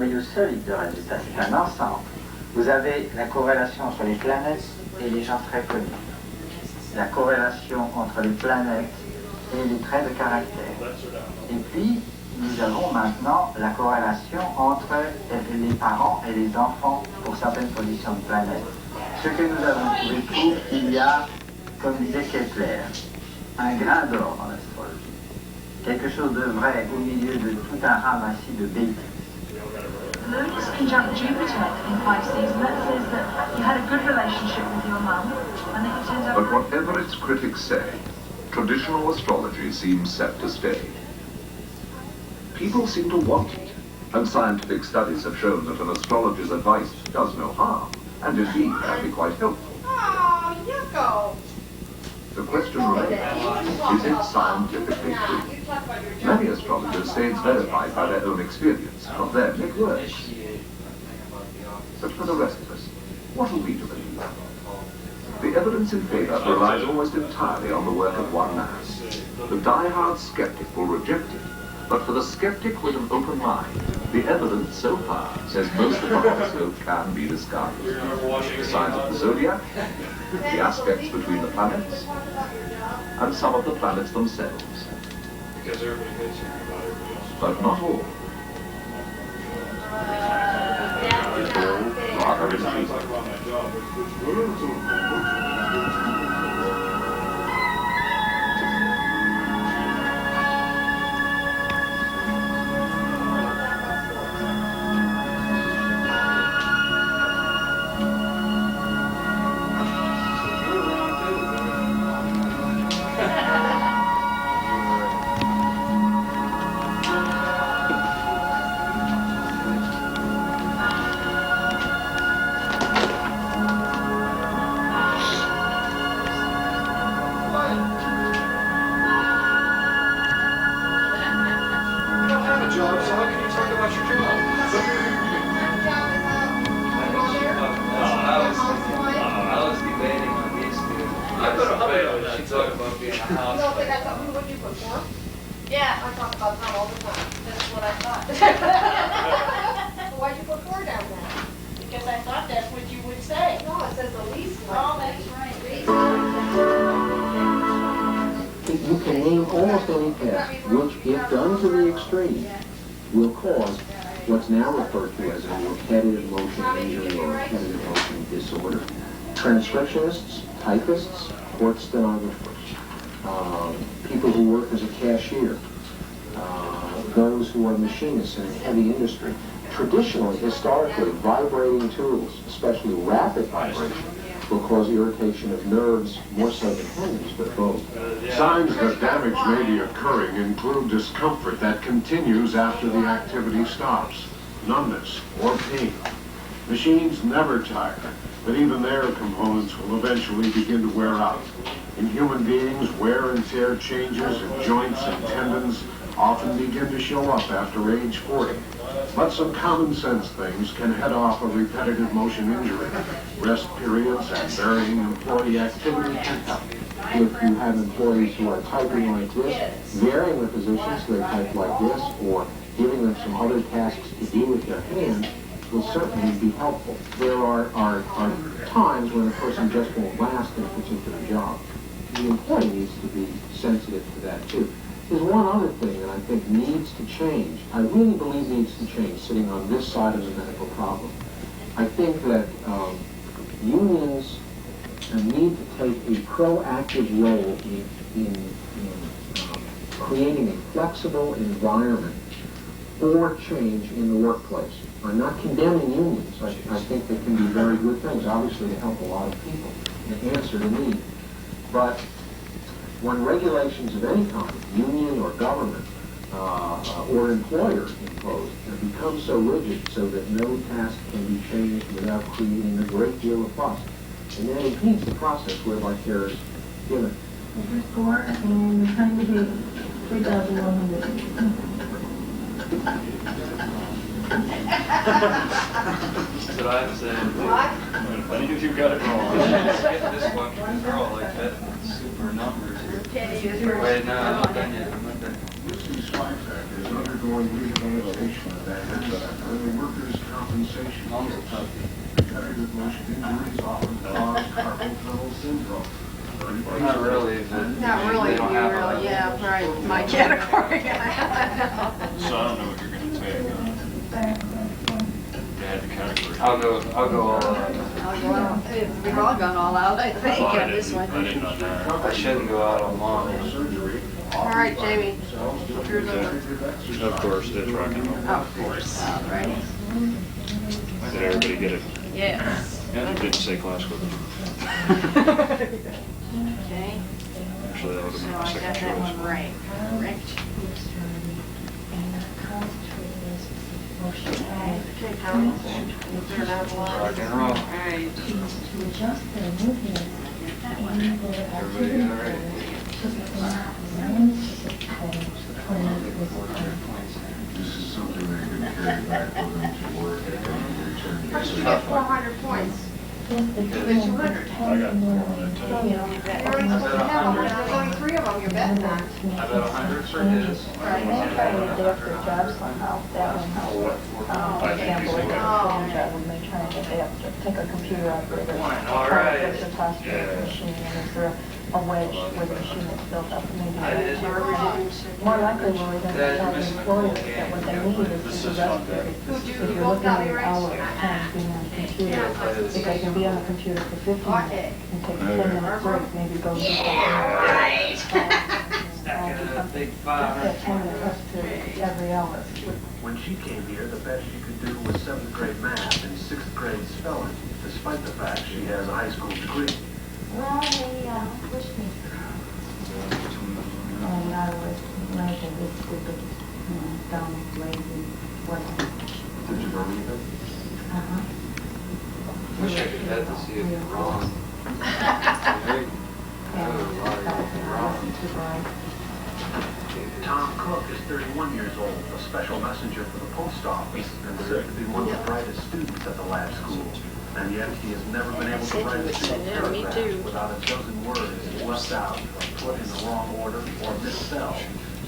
milieu solide de résultats, c'est un ensemble. Vous avez la corrélation entre les planètes et les gens très connus, la corrélation entre les planètes et les traits de caractère. Et puis, nous avons maintenant la corrélation entre les parents et les enfants pour certaines positions de planètes. Ce que nous avons trouvé prouve qu'il y a, comme disait Kepler, un grain d'or dans l'astrologie. Quelque chose de vrai au milieu de tout un ramassis de bêtises. Lewis conjunct Jupiter in 5 seasons, that says that you had a good relationship with your mum, and that it turns out... But whatever its critics say, traditional astrology seems set to stay. People seem to want it, and scientific studies have shown that an astrologer's advice does no harm, and indeed can be quite helpful. Oh, Yucko! The question remains, is it scientifically true? Many astrologers say it's verified by their own experience. For them, it works. But for the rest of us, what are we to believe? The evidence in favor relies almost entirely on the work of one man. The die-hard skeptic will reject it, but for the skeptic with an open mind, the evidence so far says most of the horoscope can be discarded. The signs of the zodiac, the aspects between the planets, and some of the planets themselves. But not all. Rather is Yeah, I talk about that all the time. That's what I thought. Why'd you put 4 down there? Because I thought that's what you would say. No, it says the least one. Oh, that's right. You can name almost any test which, if done to the extreme, will cause what's now referred to as a repetitive motion injury or repetitive motion disorder. Transcriptionists, typists, court stenographers, people who work as a cashier, those who are machinists in heavy industry. Traditionally, historically, vibrating tools, especially rapid vibration, will cause irritation of nerves more so than tendons, but both. Signs that damage may be occurring include discomfort that continues after the activity stops, numbness or pain. Machines never tire, but even their components will eventually begin to wear out. In human beings, wear and tear changes in joints and tendons often begin to show up after age 40. But some common sense things can head off a repetitive motion injury. Rest periods and varying employee activity can help. If you have employees who are typing like this, varying the positions they type like this, or giving them some other tasks to do with their hands, will certainly be helpful. There are times when a person just won't last in a particular job. The employee needs to be sensitive to that too. There's one other thing that I think needs to change. I really believe needs to change, sitting on this side of the medical problem. I think that unions need to take a proactive role in creating a flexible environment for change in the workplace. I'm not condemning unions. I think they can be very good things, obviously, to help a lot of people and answer the need. But when regulations of any kind, union or government or employer imposed, have become so rigid so that no task can be changed without creating a great deal of fuss, and that impedes the process whereby care is given. There's 4 and we're trying to be 3,100. That's what I'm saying. What? I think you got it wrong. Get this one girl like that super numbers here. Wait, no, I'm not done yet. I'm not done. Lucy's Swagback is undergoing rehabilitation of that early workers' compensation. Repetitive motion injuries often cause carpal tunnel syndrome. Not really. Not really, yeah, right, my category. So I don't know what you're going to take. They had the category. I'll go all out. We've all gone all out, I think, Well, I on this didn't- one. I didn't on that. I shouldn't go out on long. All right, Jamie. Here's a, Of course, it's rock and roll. of course, all right. Did everybody get it? Yes. Yeah, you didn't say classical. Okay, Actually, that would so have been my I got second that choice. one right. Correct. Okay, Tommy. You cleared out a lot. Rock and roll. All right. Everybody all right? This is something they can carry back with them to work and return. First you get 400 points. Then 200. I got 410. You're only supposed to have 100. There's only 3 of them, you're betting on. I bet 100 for his. Right. I think he's Oh, okay. Take a computer operator. All right. Fix a Yeah. machine, and is there a wedge where the machine is built up, maybe. More likely, we're going to tell the employers that what they need is to rest period. If you're looking at hours, time being on the computer, because you can be on the computer for 15 minutes and take a 10-minute break, maybe go do something. Big That 10-minute rest period every hour. When she came here, the best she could do was 7th grade math and 6th grade spelling, despite the fact she has a high school degree. Well, they pushed me. And I was like this stupid, dumb, lazy, whatever. Did you believe it? Wish I could bet to see if you're wrong. Tom Cook is 31 years old, a special messenger for the post office, and said to be one of the brightest students at the lab school. And yet he has never been able to write a single Yeah, me paragraph too. without a dozen words left out, put in the wrong order, or misspelled.